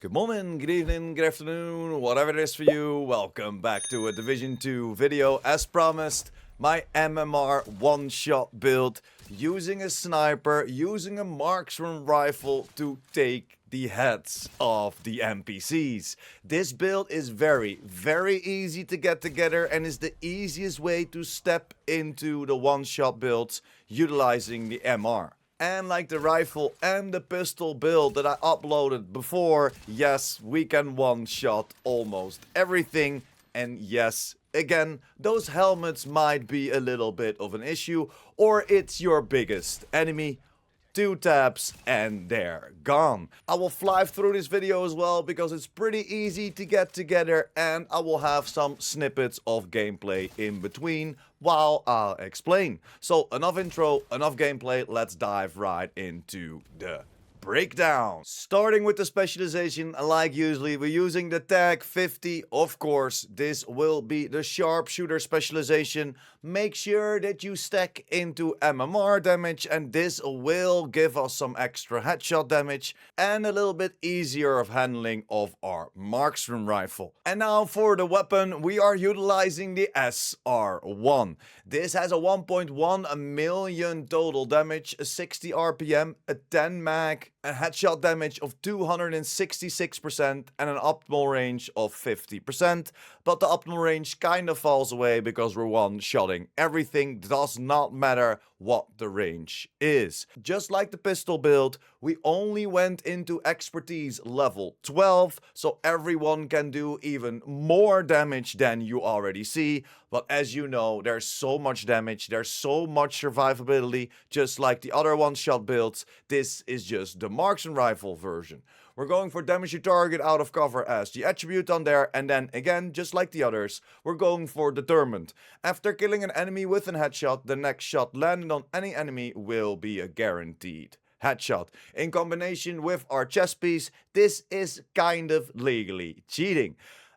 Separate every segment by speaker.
Speaker 1: Good morning, good evening, good afternoon, whatever it is for you. Welcome back to a Division 2 video. As promised, my MMR one-shot build using a sniper, using a marksman rifle to take the heads of the NPCs. This build is very easy to get together and is the easiest way to step into the one-shot builds utilizing the MR. And like the rifle and the pistol build that I uploaded before, yes, we can one-shot almost everything. And yes, again, those helmets might be a little bit of an issue, or it's your biggest enemy. 2 taps and they're gone. I will fly through this video as well because it's pretty easy to get together, and I will have some snippets of gameplay in between while I'll explain. So enough intro, enough gameplay, let's dive right into the breakdown. Starting with the specialization, like usually, we're using the tag 50. Of course, this will be the sharpshooter specialization. Make sure that you stack into MMR damage, and this will give us some extra headshot damage and a little bit easier of handling of our marksman rifle. And now for the weapon, we are utilizing the SR1. This has a 1.1 million total damage, a 60 RPM, a 10 mag, a headshot damage of 266% and an optimal range of 50%, but the optimal range kind of falls away because we're one-shotting everything. Does not matter what the range is. Just like the pistol build, we only went into expertise level 12, so everyone can do even more damage than you already see. But as you know, there's so much damage, there's so much survivability, just like the other one-shot builds. This is just the marksman rifle version. We're going for damage to target out of cover as the attribute on there, and then again, just like the others, we're going for determined. After killing an enemy with a headshot, the next shot landed on any enemy will be a guaranteed headshot. In combination with our chest piece, this is kind of legally cheating.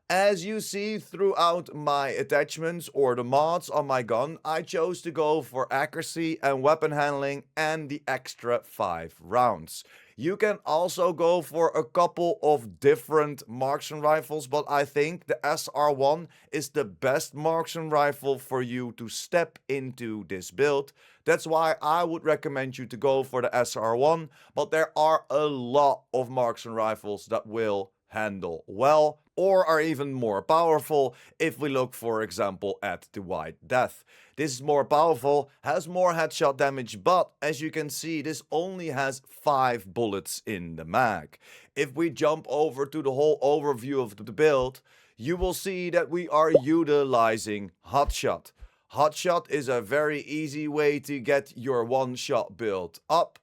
Speaker 1: As you see throughout my attachments or the mods on my gun, I chose to go for accuracy and weapon handling and the extra 5 rounds. You can also go for a couple of different marksman rifles, but I think the SR1 is the best marksman rifle for you to step into this build. That's why I would recommend you to go for the SR1, but there are a lot of marksman rifles that will handle well or are even more powerful if we look, for example, at the White Death. This is more powerful, has more headshot damage, but as you can see, this only has 5 bullets in the mag. If we jump over to the whole overview of the build, you will see that we are utilizing Hotshot. Hotshot is a very easy way to get your one-shot build up,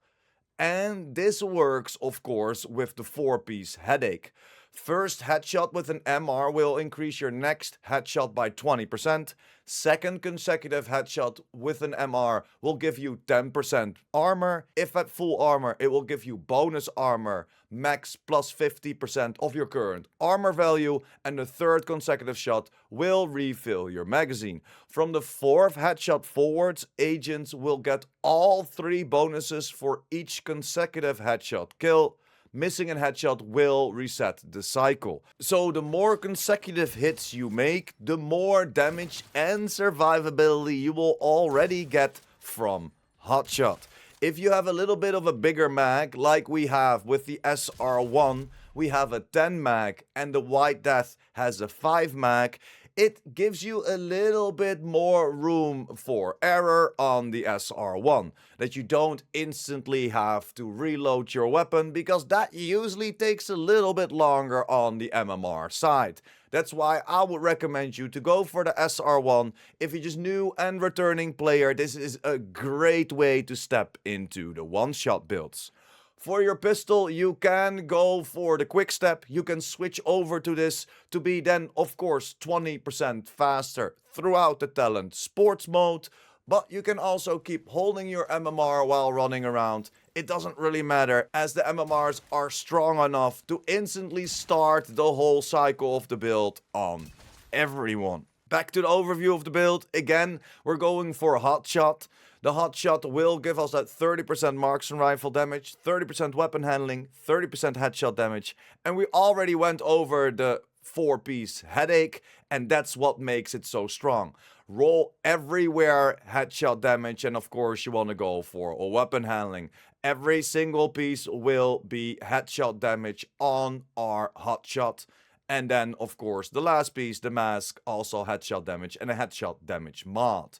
Speaker 1: and this works, of course, with the 4-piece headache. First headshot with an MR will increase your next headshot by 20%. Second consecutive headshot with an MR will give you 10% armor. If at full armor, it will give you bonus armor, max plus 50% of your current armor value. And the third consecutive shot will refill your magazine. From the 4th headshot forwards, agents will get all 3 bonuses for each consecutive headshot kill. Missing a headshot will reset the cycle. So the more consecutive hits you make, the more damage and survivability you will already get from Hotshot. If you have a little bit of a bigger mag, like we have with the SR1, we have a 10 mag and the White Death has a 5 mag. It gives you a little bit more room for error on the SR1, that you don't instantly have to reload your weapon, because that usually takes a little bit longer on the MMR side. That's why I would recommend you to go for the SR1. If you're just new and returning player, this is a great way to step into the one-shot builds. For your pistol, you can go for the quick step. You can switch over to this to be then, of course, 20% faster throughout the talent sports mode. But you can also keep holding your MMR while running around. It doesn't really matter, as the MMRs are strong enough to instantly start the whole cycle of the build on everyone. Back to the overview of the build. Again, we're going for a Hotshot. The hot shot will give us that 30% marks and rifle damage, 30% weapon handling, 30% headshot damage, and we already went over the 4-piece headache, and that's what makes it so strong. Roll everywhere headshot damage, and of course you want to go for a weapon handling. Every single piece will be headshot damage on our hot shot. And then, of course, the last piece, the mask, also headshot damage and a headshot damage mod.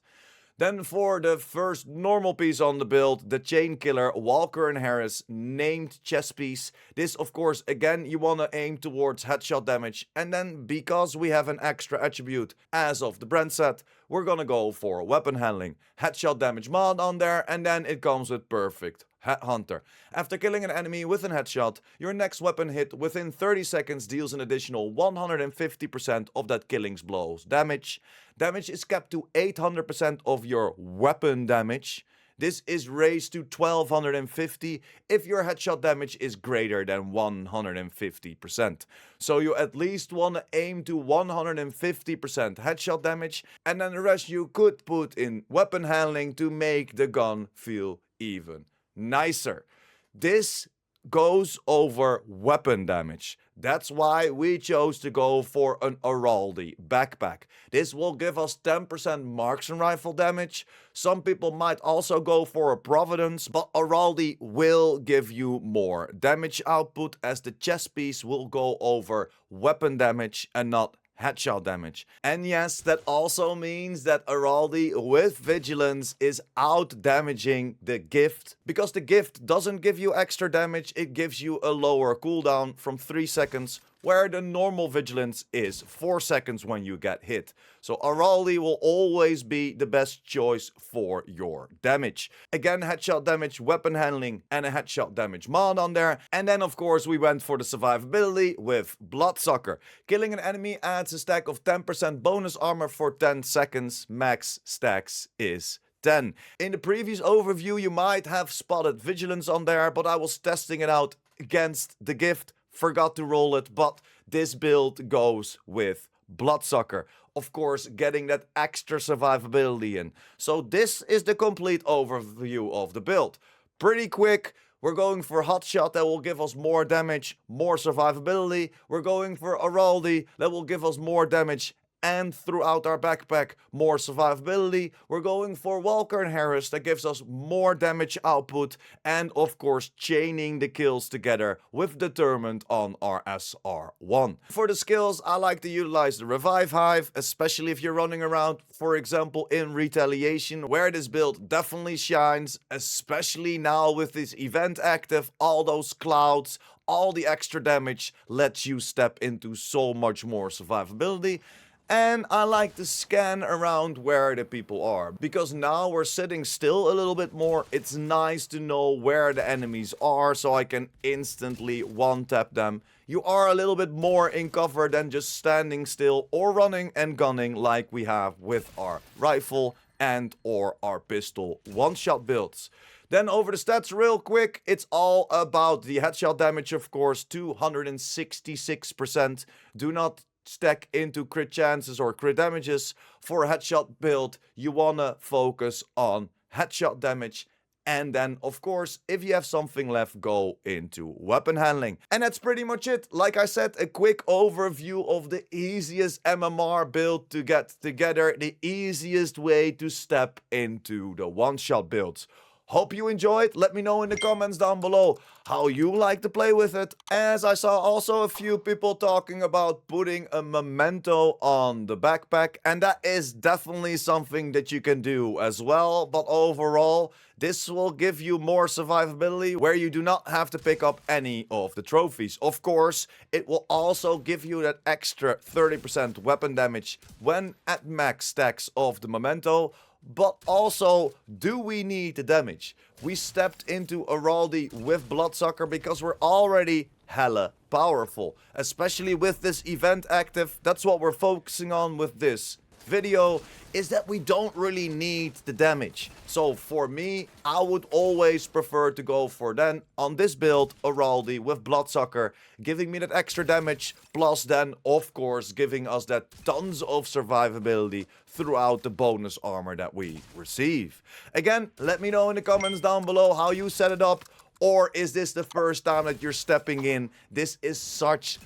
Speaker 1: Then for the first normal piece on the build, the Chain Killer Walker and Harris named chest piece. This, of course, again, you want to aim towards headshot damage. And then, because we have an extra attribute as of the brand set, we're gonna go for weapon handling, headshot damage mod on there, and then it comes with perfect Hunter. After killing an enemy with a headshot, your next weapon hit within 30 seconds deals an additional 150% of that killing's blows damage. Damage is capped to 800% of your weapon damage. This is raised to 1250 if your headshot damage is greater than 150%. So you at least want to aim to 150% headshot damage, and then the rest you could put in weapon handling to make the gun feel even nicer. This goes over weapon damage. That's why we chose to go for an Araldi backpack. This will give us 10% marks and rifle damage. Some people might also go for a Providence, but Araldi will give you more damage output, as the chest piece will go over weapon damage and not headshot damage. And yes, that also means that Araldi with Vigilance is out damaging the gift, because the gift doesn't give you extra damage, it gives you a lower cooldown from 3 seconds, where the normal Vigilance is 4 seconds when you get hit. So Araldi will always be the best choice for your damage. Again, headshot damage, weapon handling, and a headshot damage mod on there. And then of course we went for the survivability with Bloodsucker. Killing an enemy adds a stack of 10% bonus armor for 10 seconds. Max stacks is 10. In the previous overview you might have spotted Vigilance on there, but I was testing it out against the gift. Forgot to roll it, but this build goes with Bloodsucker. Of course, getting that extra survivability in. So this is the complete overview of the build. Pretty quick. We're going for Hot Shot that will give us more damage, more survivability. We're going for Araldi that will give us more damage and throughout our backpack more survivability. We're going for Walker and Harris that gives us more damage output, and of course chaining the kills together with Determined on our SR1. For the skills, I like to utilize the Revive Hive, especially if you're running around, for example in Retaliation, where this build definitely shines, especially now with this event active. All those clouds, all the extra damage lets you step into so much more survivability. And I like to scan around where the people are, because now we're sitting still a little bit more. It's nice to know where the enemies are, so I can instantly one-tap them. You are a little bit more in cover than just standing still or running and gunning like we have with our rifle and or our pistol one-shot builds. Then over the stats real quick, it's all about the headshot damage, of course, 266%. Do not stack into crit chances or crit damages. For a headshot build, you wanna focus on headshot damage. And then, of course, if you have something left, go into weapon handling. And that's pretty much it. Like I said, a quick overview of the easiest MMR build to get together. The easiest way to step into the one-shot builds. Hope you enjoyed. Let me know in the comments down below how you like to play with it. As I saw also a few people talking about putting a memento on the backpack, and that is definitely something that you can do as well. But overall, this will give you more survivability where you do not have to pick up any of the trophies. Of course, it will also give you that extra 30% weapon damage when at max stacks of the memento. But also, do we need the damage? We stepped into Araldi with Bloodsucker because we're already hella powerful. Especially with this event active, that's what we're focusing on with this video is that we don't really need the damage. So for me, I would always prefer to go for then, on this build, Araldi with Bloodsucker, giving me that extra damage, plus then, of course, giving us that tons of survivability throughout the bonus armor that we receive. Again, let me know in the comments down below how you set it up. Or is this the first time that you're stepping in? This is such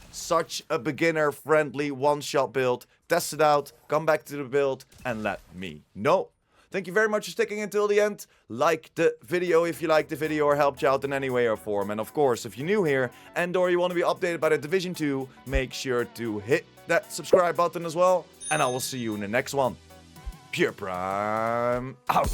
Speaker 1: a beginner-friendly one-shot build. Test it out, come back to the build, and let me know. Thank you very much for sticking until the end. Like the video if you liked the video or helped you out in any way or form. And of course, if you're new here and or you want to be updated by the Division 2, make sure to hit that subscribe button as well. And I will see you in the next one. Pure Prime out.